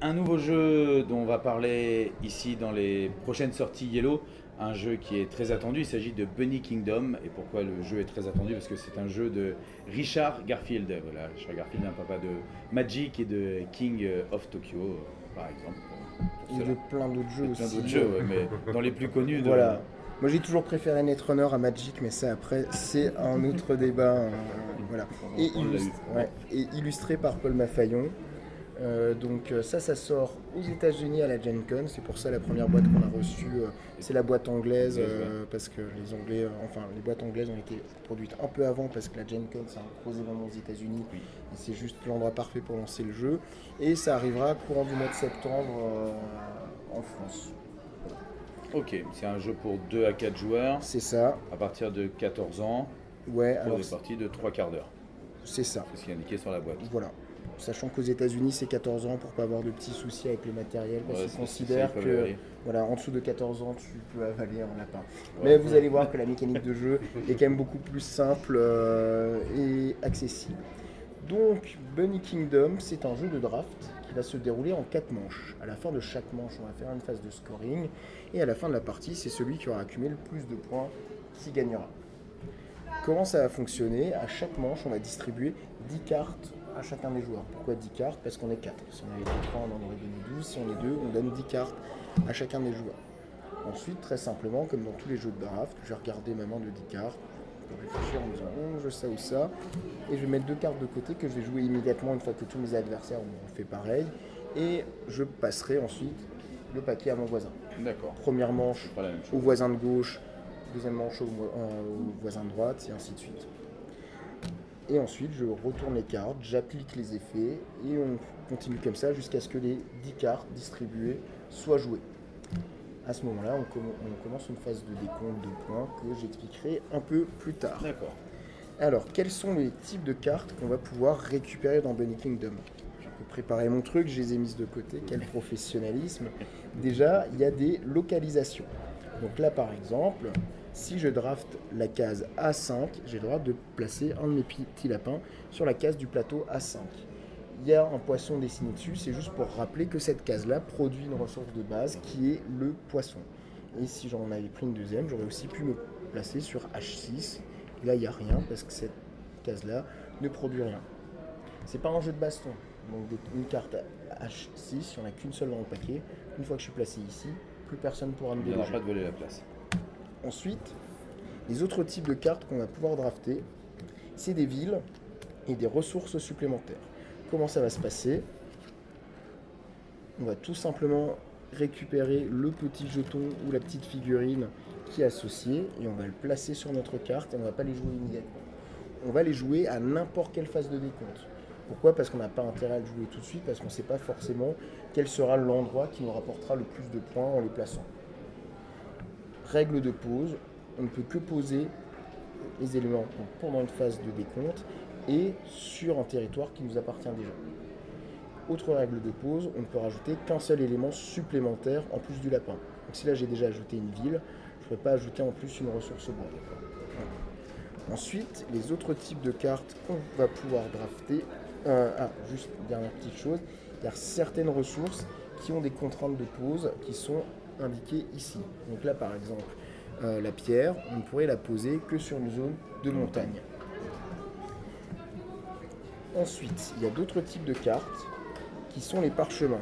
Un nouveau jeu dont on va parler ici dans les prochaines sorties Yellow, un jeu qui est très attendu, il s'agit de Bunny Kingdom. Et pourquoi le jeu est très attendu? Parce que c'est un jeu de Richard Garfield. Voilà, Richard Garfield, un papa de Magic et de King of Tokyo, par exemple. Et de plein d'autres jeux Plein aussi. d'autres jeux, ouais, mais dans les plus connus. Voilà. Moi j'ai toujours préféré Netrunner à Magic, mais ça après c'est un autre débat. Voilà. Et, On l'a eu. et illustré par Paul Maffaillon. Donc ça sort aux États-Unis à la Gen Con. C'est pour ça la première boîte qu'on a reçue, c'est la boîte anglaise, parce que les Anglais, les boîtes anglaises ont été produites un peu avant parce que la Gen Con c'est un gros événement aux États-Unis. Oui. Et c'est juste l'endroit parfait pour lancer le jeu. Et ça arrivera courant du mois de septembre en France. Ok, c'est un jeu pour 2 à 4 joueurs, C'est ça. à partir de 14 ans, Ouais, pour alors des parties de 3/4 d'heure. c'est ça. C'est ce qui est indiqué sur la boîte. Voilà. Sachant qu'aux États-Unis c'est 14 ans pour pas avoir de petits soucis avec le matériel, parce Ouais, qu'ils c'est- considèrent ça, ils peuvent que avaler. voilà, en dessous de 14 ans tu peux avaler un lapin. Ouais. Mais vous allez voir que la mécanique de jeu est quand même beaucoup plus simple et accessible. Donc Bunny Kingdom, c'est un jeu de draft qui va se dérouler en 4 manches. À la fin de chaque manche, on va faire une phase de scoring, et à la fin de la partie, c'est celui qui aura accumulé le plus de points qui gagnera. Comment ça va fonctionner? À chaque manche, on va distribuer 10 cartes à chacun des joueurs. Pourquoi 10 cartes? Parce qu'on est 4. Si on avait été 3, on en aurait donné 12. Si on est 2, on donne 10 cartes à chacun des joueurs. Ensuite, très simplement, comme dans tous les jeux de draft, je vais regarder ma main de 10 cartes, je vais réfléchir en me disant je ça ou ça, et je vais mettre 2 cartes de côté que je vais jouer immédiatement une fois que tous mes adversaires ont fait pareil, et je passerai ensuite le paquet à mon voisin. D'accord. Première manche C'est pas la même au chose. voisin de gauche, deuxième manche au voisin de droite, et ainsi de suite. Et ensuite, je retourne les cartes, j'applique les effets, et on continue comme ça jusqu'à ce que les 10 cartes distribuées soient jouées. À ce moment-là, on commence une phase de décompte de points que j'expliquerai un peu plus tard. D'accord. Alors, quels sont les types de cartes qu'on va pouvoir récupérer dans Bunny Kingdom? J'ai un peu préparé mon truc, je les ai mises de côté, quel professionnalisme. Déjà, il y a des localisations. Donc là, par exemple, si je draft la case A5, j'ai le droit de placer un de mes petits lapins sur la case du plateau A5. Il y a un poisson dessiné dessus, c'est juste pour rappeler que cette case-là produit une ressource de base qui est le poisson. Et si j'en avais pris une deuxième, j'aurais aussi pu me placer sur H6. Et là, il n'y a rien parce que cette case-là ne produit rien. C'est pas un jeu de baston. Donc une carte H6, il n'y en a qu'une seule dans le paquet. Une fois que je suis placé ici, plus personne pourra me Il n'y aura déloger. pas de voler la place. Ensuite, les autres types de cartes qu'on va pouvoir drafter, c'est des villes et des ressources supplémentaires. Comment ça va se passer? On va tout simplement récupérer le petit jeton ou la petite figurine qui est associée et on va le placer sur notre carte et on ne va pas les jouer immédiatement. On va les jouer à n'importe quelle phase de décompte. Pourquoi? Parce qu'on n'a pas intérêt à le jouer tout de suite, parce qu'on ne sait pas forcément quel sera l'endroit qui nous rapportera le plus de points en les plaçant. Règle de pause, on ne peut que poser les éléments pendant une phase de décompte et sur un territoire qui nous appartient déjà. Autre règle de pause, on ne peut rajouter qu'un seul élément supplémentaire en plus du lapin. Donc si là j'ai déjà ajouté une ville, je ne pourrais pas ajouter en plus une ressource bois. Ensuite, les autres types de cartes qu'on va pouvoir drafter. Juste dernière petite chose, il y a certaines ressources qui ont des contraintes de pose qui sont indiquées ici. Donc là par exemple, la pierre, on ne pourrait la poser que sur une zone de montagne. Ensuite, il y a d'autres types de cartes qui sont les parchemins.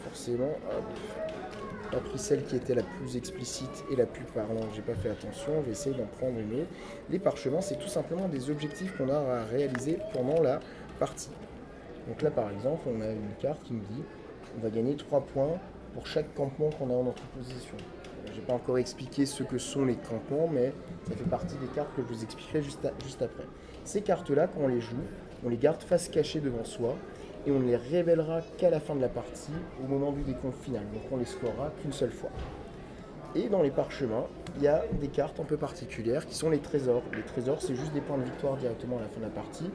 Forcément, j'ai pas pris celle qui était la plus explicite et la plus parlante, j'ai pas fait attention, je vais essayer d'en prendre une autre. Les parchemins, c'est tout simplement des objectifs qu'on a à réaliser pendant la partie. Donc là par exemple, on a une carte qui nous dit on va gagner 3 points pour chaque campement qu'on a en notre possession. Je n'ai pas encore expliqué ce que sont les campements, mais ça fait partie des cartes que je vous expliquerai juste après. Ces cartes-là, quand on les joue, on les garde face cachée devant soi et on ne les révélera qu'à la fin de la partie, au moment du décompte final. Donc on les scorera qu'une seule fois. Et dans les parchemins, il y a des cartes un peu particulières qui sont les trésors. Les trésors, c'est juste des points de victoire directement à la fin de la partie.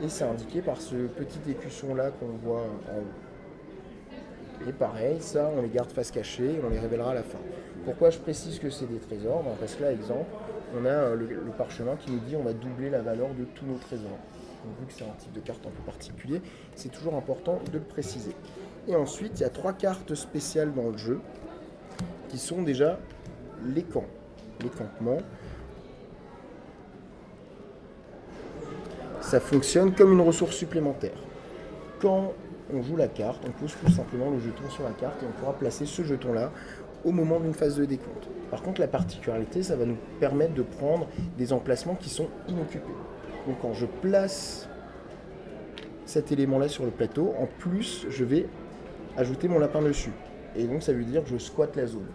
Et c'est indiqué par ce petit écusson-là qu'on voit en haut. Et pareil, ça, on les garde face cachée et on les révélera à la fin. Pourquoi je précise que c'est des trésors? Parce que là, exemple, on a le parchemin qui nous dit on va doubler la valeur de tous nos trésors. Donc, vu que c'est un type de carte un peu particulier, c'est toujours important de le préciser. Et ensuite, il y a 3 cartes spéciales dans le jeu qui sont déjà les camps, les campements. Ça fonctionne comme une ressource supplémentaire. Quand on joue la carte, on pose tout simplement le jeton sur la carte et on pourra placer ce jeton-là au moment d'une phase de décompte. Par contre, la particularité, ça va nous permettre de prendre des emplacements qui sont inoccupés. Donc quand je place cet élément-là sur le plateau, en plus, je vais ajouter mon lapin dessus. Et donc ça veut dire que je squatte la zone.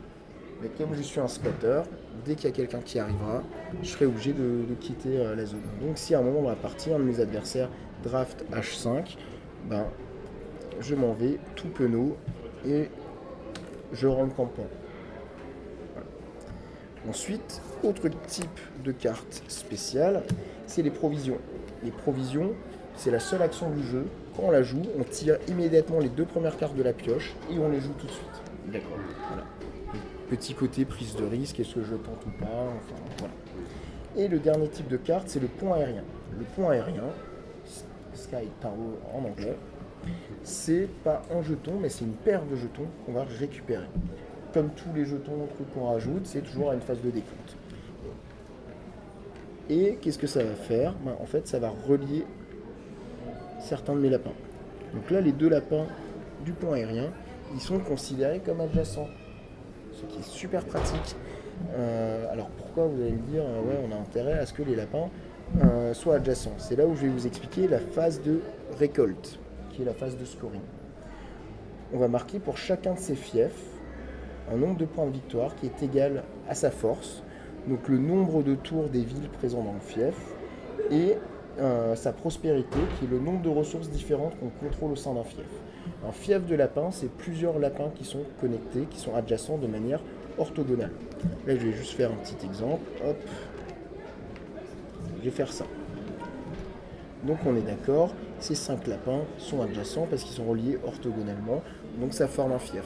Mais comme je suis un squatter, dès qu'il y a quelqu'un qui arrivera, je serai obligé de quitter la zone. Donc si à un moment dans la partie, un de mes adversaires draft H5, ben, je m'en vais tout penaud et je rends le campement. Voilà. Ensuite, autre type de carte spéciale, c'est les provisions. Les provisions, c'est la seule action du jeu. Quand on la joue, on tire immédiatement les 2 premières cartes de la pioche et on les joue tout de suite. D'accord. Voilà. Petit côté prise de risque, est-ce que je tente ou pas, enfin voilà. Et le dernier type de carte, c'est le pont aérien. Le pont aérien, Sky Tower en anglais, c'est pas un jeton, mais c'est une paire de jetons qu'on va récupérer. Comme tous les jetons qu'on rajoute, c'est toujours à une phase de décompte. Et qu'est-ce que ça va faire? Ben, en fait, ça va relier certains de mes lapins. Donc là, les 2 lapins du pont aérien, ils sont considérés comme adjacents, ce qui est super pratique. Alors pourquoi, vous allez me dire, ouais, on a intérêt à ce que les lapins soient adjacents. C'est là où je vais vous expliquer la phase de récolte, qui est la phase de scoring. On va marquer pour chacun de ces fiefs un nombre de points de victoire qui est égal à sa force, donc le nombre de tours des villes présentes dans le fief, et sa prospérité, qui est le nombre de ressources différentes qu'on contrôle au sein d'un fief. Un fief de lapin, c'est plusieurs lapins qui sont connectés, qui sont adjacents de manière orthogonale. Là, je vais juste faire un petit exemple. Hop. Je vais faire ça. Donc on est d'accord, ces 5 lapins sont adjacents parce qu'ils sont reliés orthogonalement, donc ça forme un fief.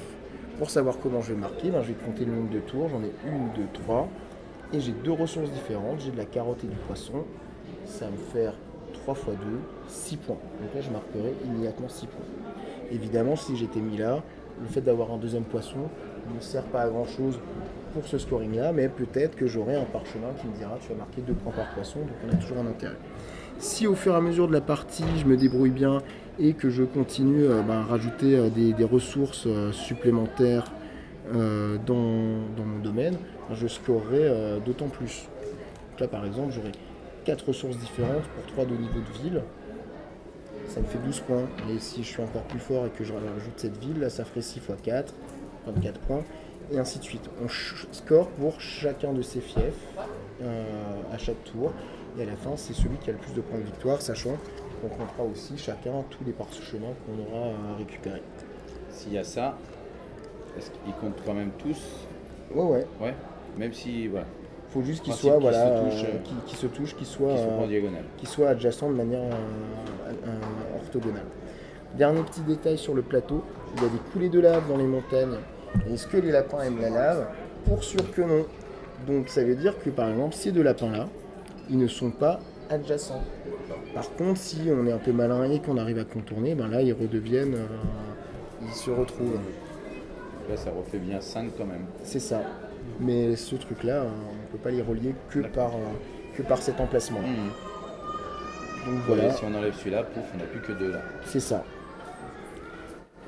Pour savoir comment je vais marquer, ben, je vais compter le nombre de tours, j'en ai 1, 2, 3, et j'ai 2 ressources différentes, j'ai de la carotte et du poisson, ça va me faire 3 x 2, 6 points. Donc là je marquerai immédiatement 6 points. Évidemment, si j'étais mis là, le fait d'avoir un deuxième poisson ne sert pas à grand chose pour ce scoring là, mais peut-être que j'aurai un parchemin qui me dira tu vas marquer 2 points par poisson, donc on a toujours un intérêt. Si au fur et à mesure de la partie je me débrouille bien et que je continue à rajouter des ressources supplémentaires dans mon domaine, je scorerai d'autant plus. Donc là par exemple j'aurai 4 ressources différentes pour 3 de niveau de ville. Ça me fait 12 points. Et si je suis encore plus fort et que je rajoute cette ville, là, ça ferait 6 x 4, 24 points, et ainsi de suite. On score pour chacun de ces fiefs à chaque tour. Et à la fin, c'est celui qui a le plus de points de victoire, sachant qu'on comptera aussi chacun tous les parchemins qu'on aura récupérés. S'il y a ça, est-ce qu'ils comptent quand même tous? Ouais. Ouais, même si, voilà. Il faut juste qu'ils soient, qui se touchent, qu'ils soient en diagonale. Qu'ils soient adjacents de manière orthogonale. Dernier petit détail sur le plateau, il y a des coulées de lave dans les montagnes. Est-ce que les lapins aiment la lave? Pour sûr que non. Donc ça veut dire que par exemple ces 2 lapins-là, ils ne sont pas adjacents. Par contre, si on est un peu malin et qu'on arrive à contourner, ben là ils redeviennent, ils se retrouvent. Là ça refait bien 5 quand même. C'est ça. Mais ce truc-là, on ne peut pas les relier que par cet emplacement. Donc voilà. Si on enlève celui-là, pouf, on n'a plus que 2 là. C'est ça.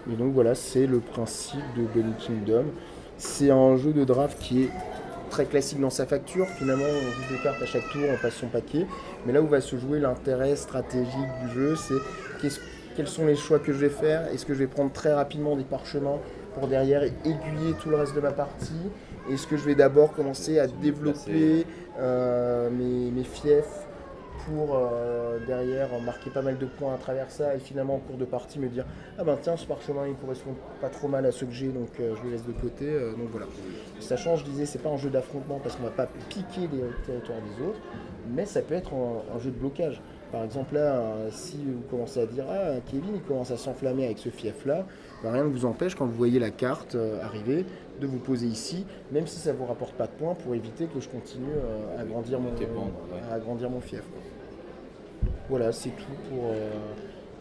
Et donc voilà, c'est le principe de Bunny Kingdom. C'est un jeu de draft qui est très classique dans sa facture. Finalement, on joue 2 cartes à chaque tour, on passe son paquet. Mais là où va se jouer l'intérêt stratégique du jeu, c'est quels sont les choix que je vais faire. Est-ce que je vais prendre très rapidement des parchemins pour derrière aiguiller tout le reste de ma partie? Est-ce que je vais d'abord commencer à développer mes fiefs pour derrière marquer pas mal de points à travers ça et finalement en cours de partie me dire ah ben tiens, ce parchemin il correspond pas trop mal à ceux que j'ai, donc je le laisse de côté. Donc voilà. Sachant, je disais, c'est pas un jeu d'affrontement parce qu'on va pas piquer les territoires des autres, mais ça peut être un jeu de blocage. Par exemple là, si vous commencez à dire ah Kevin il commence à s'enflammer avec ce fief là, ben, rien ne vous empêche quand vous voyez la carte arriver de vous poser ici, même si ça ne vous rapporte pas de points, pour éviter que je continue à agrandir mon fief. Voilà, c'est tout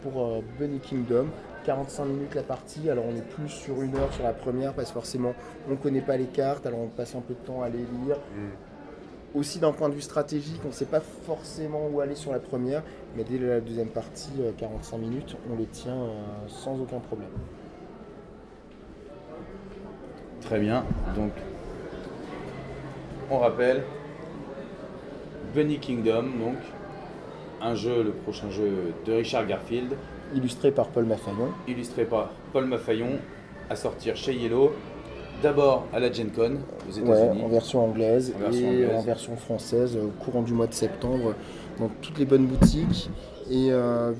pour Bunny Kingdom. 45 minutes la partie, alors on est plus sur 1 heure sur la première parce que forcément on ne connaît pas les cartes, alors on passe un peu de temps à les lire. Aussi d'un point de vue stratégique, on ne sait pas forcément où aller sur la première, mais dès la deuxième partie, 45 minutes, on les tient sans aucun problème. Très bien, donc on rappelle Bunny Kingdom, donc le prochain jeu de Richard Garfield, Illustré par Paul Maffaillon. illustré par Paul Maffaillon, à sortir chez Yellow, d'abord à la Gen Con aux États-Unis. En version anglaise en version française au courant du mois de septembre dans toutes les bonnes boutiques. Et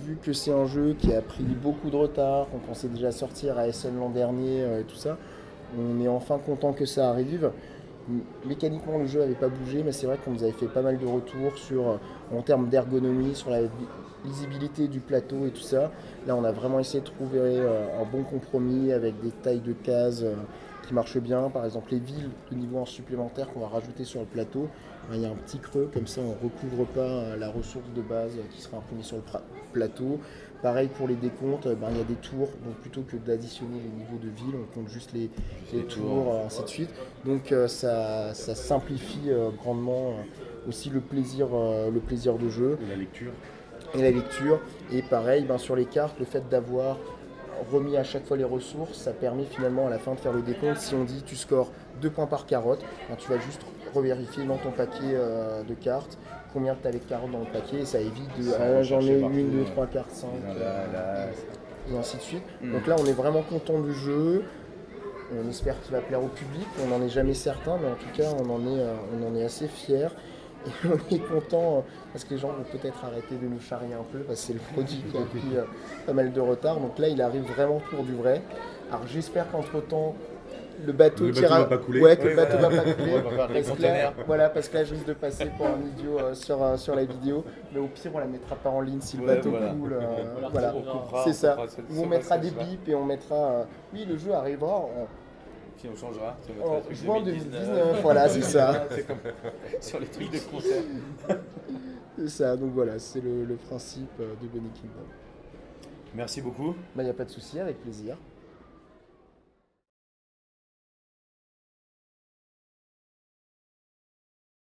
vu que c'est un jeu qui a pris beaucoup de retard, qu'on pensait déjà sortir à SN l'an dernier et tout ça, on est enfin content que ça arrive. Mécaniquement, le jeu n'avait pas bougé, mais c'est vrai qu'on nous avait fait pas mal de retours en termes d'ergonomie, sur la lisibilité du plateau et tout ça. Là, on a vraiment essayé de trouver un bon compromis avec des tailles de cases qui marchent bien. Par exemple, les villes de niveau 1 supplémentaire qu'on va rajouter sur le plateau, il y a un petit creux, comme ça on ne recouvre pas la ressource de base qui sera imprimée sur le plateau. Pareil pour les décomptes, il y a des tours, donc plutôt que d'additionner les niveaux de ville, on compte juste les tours, ainsi de suite. Donc ça simplifie grandement aussi le plaisir de jeu. Et la lecture. Et pareil, sur les cartes, le fait d'avoir remis à chaque fois les ressources, ça permet finalement à la fin de faire le décompte. Si on dit tu scores 2 points par carotte, tu vas juste revérifier dans ton paquet de cartes combien tu avais de carottes dans le paquet, et ça évite de j'en ai 1, 2, 3, 4, 5 et ainsi de suite. Donc là on est vraiment content du jeu, on espère qu'il va plaire au public, on n'en est jamais certain, mais en tout cas on en est assez fiers. Et on est content parce que les gens vont peut-être arrêter de nous charrier un peu parce que c'est le produit qui a pris pas mal de retard. Donc là, il arrive vraiment pour du vrai. Alors j'espère qu'entre-temps, le bateau va pas couler. Ouais, que le bateau va pas couler. Parce que là, je risque de passer pour un idiot sur la vidéo. Mais au pire, on la mettra pas en ligne si le bateau coule. Voilà, c'est ça. Ou on mettra des bips et on mettra. Oui, le jeu arrivera. Puis on changera. En juin 2019, voilà, c'est ça. C'est comme sur les trucs de concert. C'est ça, donc voilà, c'est le principe de Bunny Kingdom. Merci beaucoup. Il n'y a pas de souci, avec plaisir.